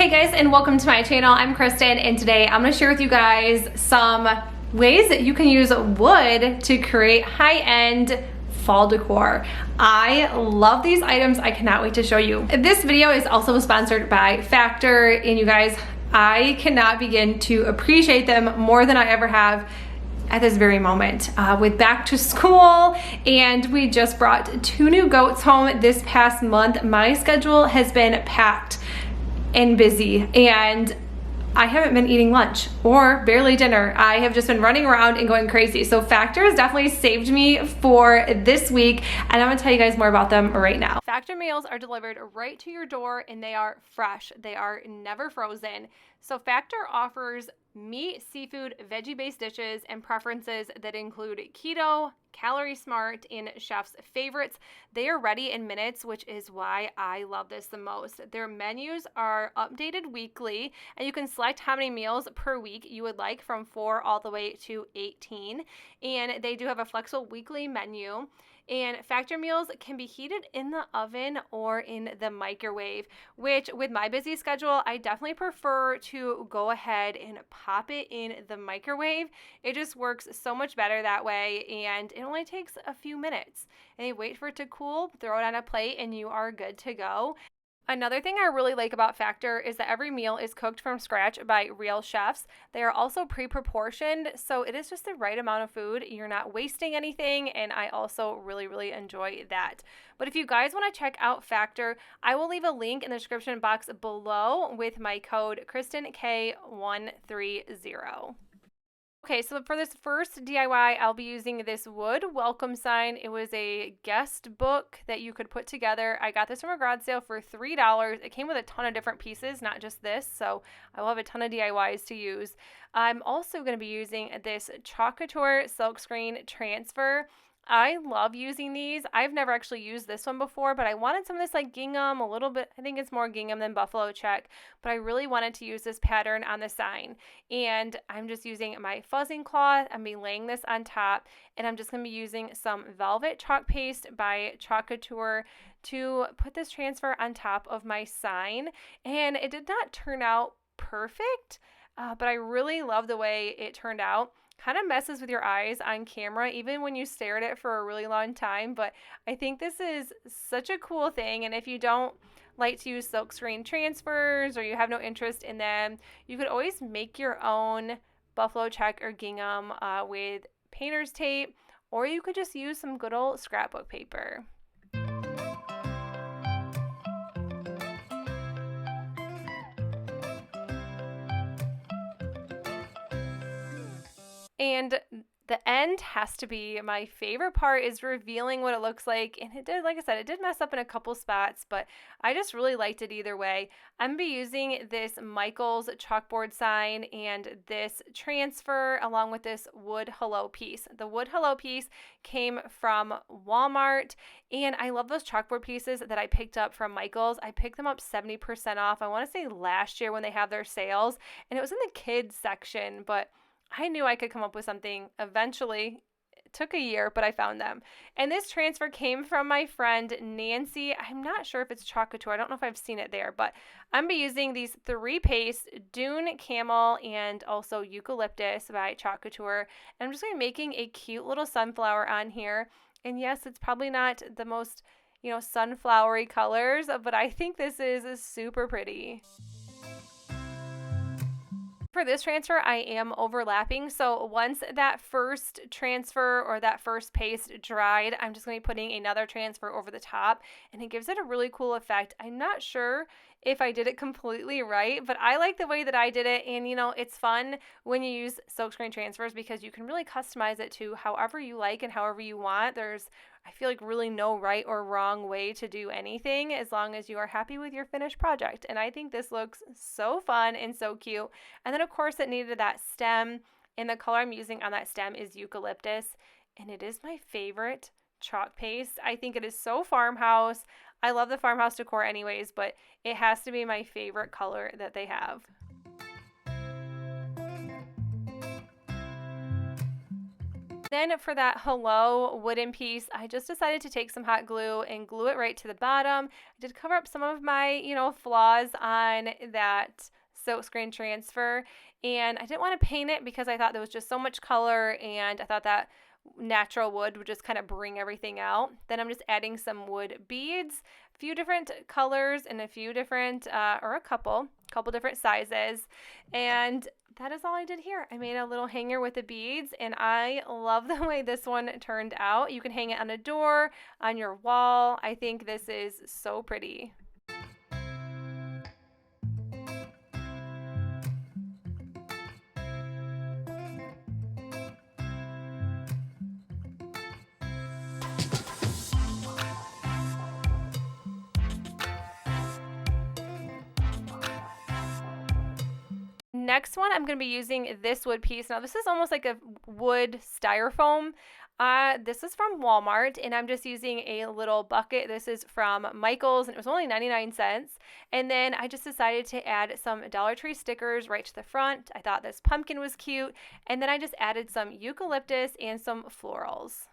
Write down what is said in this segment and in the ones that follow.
Hey guys, and welcome to my channel. I'm Kristen, and today I'm going to share with you guys some ways that you can use wood to create high-end fall decor. I love these items. I cannot wait to show you. This video is also sponsored by Factor, and you guys, I cannot begin to appreciate them more than I ever have at this very moment. With back to school, and we just brought 2 new goats home this past month, my schedule has been packed and busy, and I haven't been eating lunch or barely dinner. I have just been running around and going crazy. So Factor has definitely saved me for this week, and I'm gonna tell you guys more about them right now. Factor meals are delivered right to your door, and they are fresh. They are never frozen. So Factor offers meat, seafood, veggie-based dishes and preferences that include keto, calorie smart, and chef's favorites. They are ready in minutes, which is why I love this the most. Their menus are updated weekly, and you can select how many meals per week you would like, from 4 all the way to 18. And they do have a flexible weekly menu. And Factor meals can be heated in the oven or in the microwave, which with my busy schedule, I definitely prefer to go ahead and pop it in the microwave. It just works so much better that way, and it only takes a few minutes. And you wait for it to cool, throw it on a plate, and you are good to go. Another thing I really like about Factor is that every meal is cooked from scratch by real chefs. They are also pre-proportioned, so it is just the right amount of food. You're not wasting anything, and I also really enjoy that. But if you guys want to check out Factor, I will leave a link in the description box below with my code KRISTINKAY130. Okay, so for this first DIY, I'll be using this wood welcome sign. It was a guest book that you could put together. I got this from a garage sale for $3. It came with a ton of different pieces, not just this, so I will have a ton of DIYs to use. I'm also going to be using this Chalk Couture silkscreen transfer. I love using these. I've never actually used this one before, but I wanted some of this like gingham, a little bit, I think it's more gingham than buffalo check, but I really wanted to use this pattern on the sign. And I'm just using my fuzzing cloth. I'm going to be laying this on top, and I'm just going to be using some velvet chalk paste by Chalk Couture to put this transfer on top of my sign. And it did not turn out perfect, but I really love the way it turned out. Kind of messes with your eyes on camera, even when you stare at it for a really long time, but I think this is such a cool thing. And if you don't like to use silkscreen transfers, or you have no interest in them, you could always make your own buffalo check or gingham with painter's tape, or you could just use some good old scrapbook paper. And the end has to be my favorite part, is revealing what it looks like. And it did, like I said, it did mess up in a couple spots, but I just really liked it either way. I'm going to be using this Michaels chalkboard sign and this transfer along with this wood hello piece. The wood hello piece came from Walmart, and I love those chalkboard pieces that I picked up from Michaels. I picked them up 70% off. I want to say last year when they have their sales, and it was in the kids section, but I knew I could come up with something eventually. It took a year, but I found them. And this transfer came from my friend Nancy. I'm not sure if it's Chalk Couture. I don't know if I've seen it there, but I'm going to be using these 3 pastes, Dune Camel and also Eucalyptus by Chalk Couture. And I'm just going to be making a cute little sunflower on here. And yes, it's probably not the most, sunflowery colors, but I think this is super pretty. For this transfer, I am overlapping, so once that first transfer or that first paste dried, I'm just going to be putting another transfer over the top, and it gives it a really cool effect. I'm not sure if I did it completely right, but I like the way that I did it, and it's fun when you use silkscreen transfers because you can really customize it to however you like and however you want. There's, I feel like, really no right or wrong way to do anything as long as you are happy with your finished project. And I think this looks so fun and so cute. And then of course it needed that stem, and the color I'm using on that stem is Eucalyptus, and it is my favorite chalk paste. I think it is so farmhouse. I love the farmhouse decor anyways, but it has to be my favorite color that they have. Then for that hello wooden piece, I just decided to take some hot glue and glue it right to the bottom. I did cover up some of my, flaws on that silkscreen transfer, and I didn't want to paint it because I thought there was just so much color, and I thought that natural wood would just kind of bring everything out. Then I'm just adding some wood beads, a few different colors and a few different, or a couple different sizes, and that is all I did here. I made a little hanger with the beads, and I love the way this one turned out. You can hang it on a door, on your wall. I think this is so pretty. Next one, I'm going to be using this wood piece. Now, this is almost like a wood styrofoam. This is from Walmart, and I'm just using a little bucket. This is from Michael's, and it was only 99 cents. And then I just decided to add some Dollar Tree stickers right to the front. I thought this pumpkin was cute. And then I just added some eucalyptus and some florals.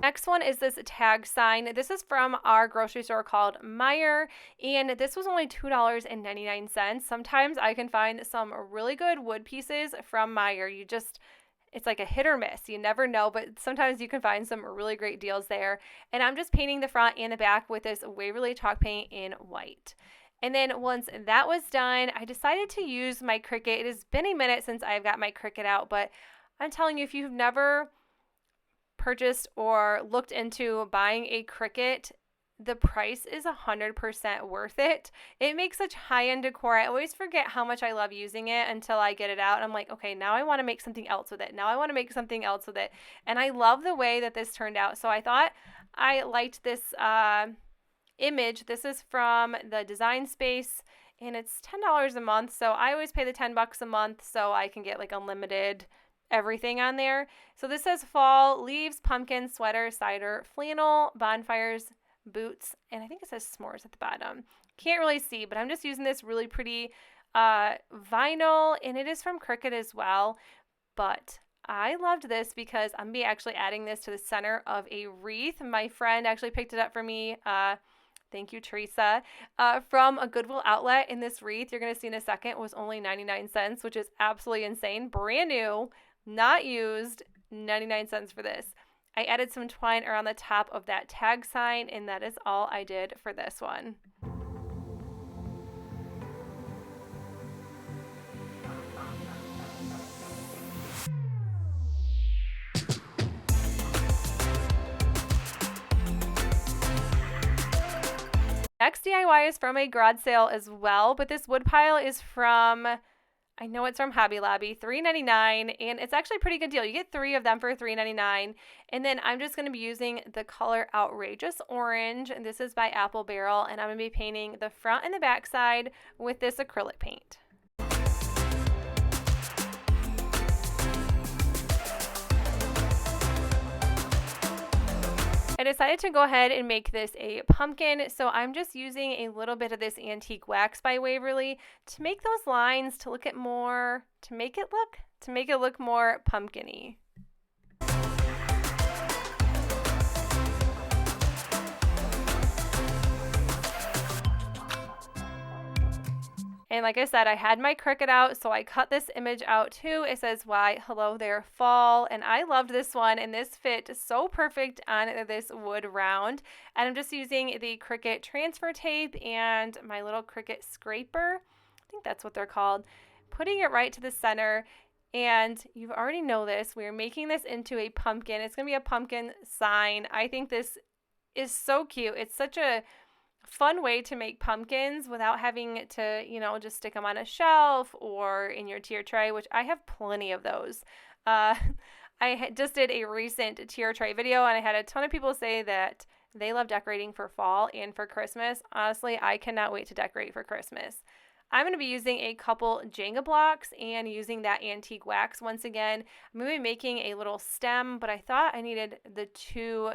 Next one is this tag sign. This is from our grocery store called Meijer, and this was only $2.99. Sometimes I can find some really good wood pieces from Meijer. It's like a hit or miss. You never know, but sometimes you can find some really great deals there. And I'm just painting the front and the back with this Waverly chalk paint in white. And then once that was done, I decided to use my Cricut. It has been a minute since I've got my Cricut out, but I'm telling you, if you've never purchased or looked into buying a Cricut, the price is 100% worth it. It makes such high-end decor. I always forget how much I love using it until I get it out. And I'm like, okay, now I want to make something else with it. Now I want to make something else with it. And I love the way that this turned out. So I thought I liked this image. This is from the Design Space, and it's $10 a month. So I always pay the $10 a month so I can get like unlimited everything on there. So this says fall, leaves, pumpkin, sweater, cider, flannel, bonfires, boots, and I think it says s'mores at the bottom. Can't really see, but I'm just using this really pretty vinyl, and it is from Cricut as well. But I loved this because I'm going to be actually adding this to the center of a wreath. My friend actually picked it up for me. Thank you, Teresa, from a Goodwill outlet. In this wreath, you're going to see in a second, was only 99 cents, which is absolutely insane. Brand new, not used, 99 cents for this. I added some twine around the top of that tag sign, and that is all I did for this one. Next DIY is from a garage sale as well, but this wood pile is from, I know it's from Hobby Lobby, $3.99, and it's actually a pretty good deal. You get 3 of them for $3.99, and then I'm just going to be using the color Outrageous Orange, and this is by Apple Barrel, and I'm going to be painting the front and the back side with this acrylic paint. I decided to go ahead and make this a pumpkin, so I'm just using a little bit of this antique wax by Waverly to make those lines, to make it look more pumpkin-y. And like I said, I had my Cricut out, so I cut this image out too. It says, "Why, hello there, fall." And I loved this one, and this fit so perfect on this wood round. And I'm just using the Cricut transfer tape and my little Cricut scraper. I think that's what they're called. Putting it right to the center. And you already know this. We're making this into a pumpkin. It's going to be a pumpkin sign. I think this is so cute. It's such a fun way to make pumpkins without having to, just stick them on a shelf or in your tier tray, which I have plenty of those. I just did a recent tier tray video, and I had a ton of people say that they love decorating for fall and for Christmas. Honestly, I cannot wait to decorate for Christmas. I'm going to be using a couple Jenga blocks and using that antique wax once again. I'm going to be making a little stem, but I thought I needed the 2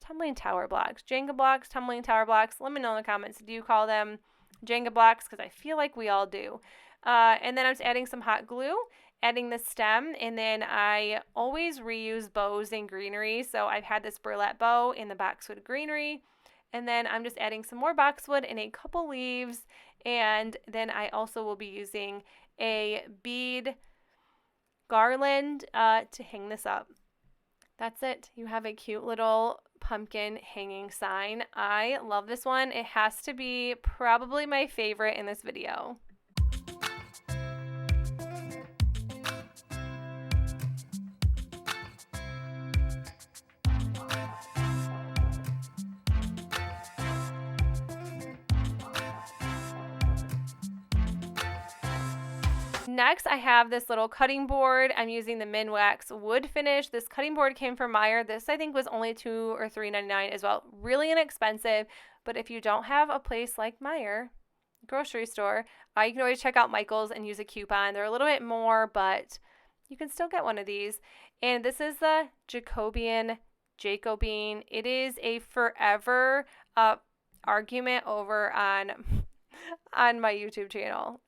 tumbling tower blocks, Jenga blocks, tumbling tower blocks. Let me know in the comments. Do you call them Jenga blocks? Because I feel like we all do. And then I'm just adding some hot glue, adding the stem, and then I always reuse bows and greenery. So I've had this burlap bow in the boxwood greenery, and then I'm just adding some more boxwood and a couple leaves, and then I also will be using a bead garland to hang this up. That's it. You have a cute little pumpkin hanging sign. I love this one. It has to be probably my favorite in this video. Next, I have this little cutting board. I'm using the Minwax wood finish. This cutting board came from Meijer. This I think was only $2 or $3.99 as well. Really inexpensive, but if you don't have a place like Meijer, grocery store, you can always check out Michael's and use a coupon. They're a little bit more, but you can still get one of these. And this is the Jacobine. It is a forever argument over on my YouTube channel.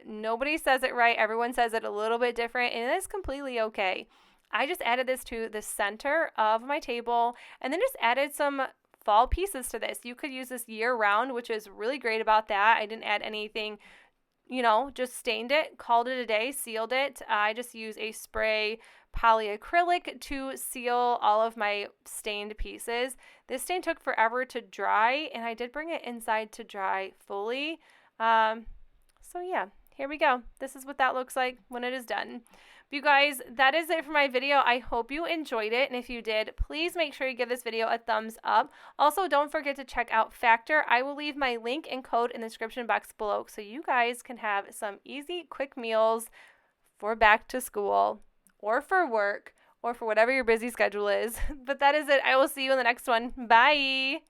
Nobody says it right. Everyone says it a little bit different, and it is completely okay. I just added this to the center of my table and then just added some fall pieces to this. You could use this year round, which is really great about that. I didn't add anything, just stained it, called it a day, sealed it. I just use a spray polyacrylic to seal all of my stained pieces. This stain took forever to dry, and I did bring it inside to dry fully. So yeah, here we go. This is what that looks like when it is done. But you guys, that is it for my video. I hope you enjoyed it, and if you did, please make sure you give this video a thumbs up. Also, don't forget to check out Factor. I will leave my link and code in the description box below so you guys can have some easy, quick meals for back to school, or for work, or for whatever your busy schedule is. But that is it. I will see you in the next one. Bye!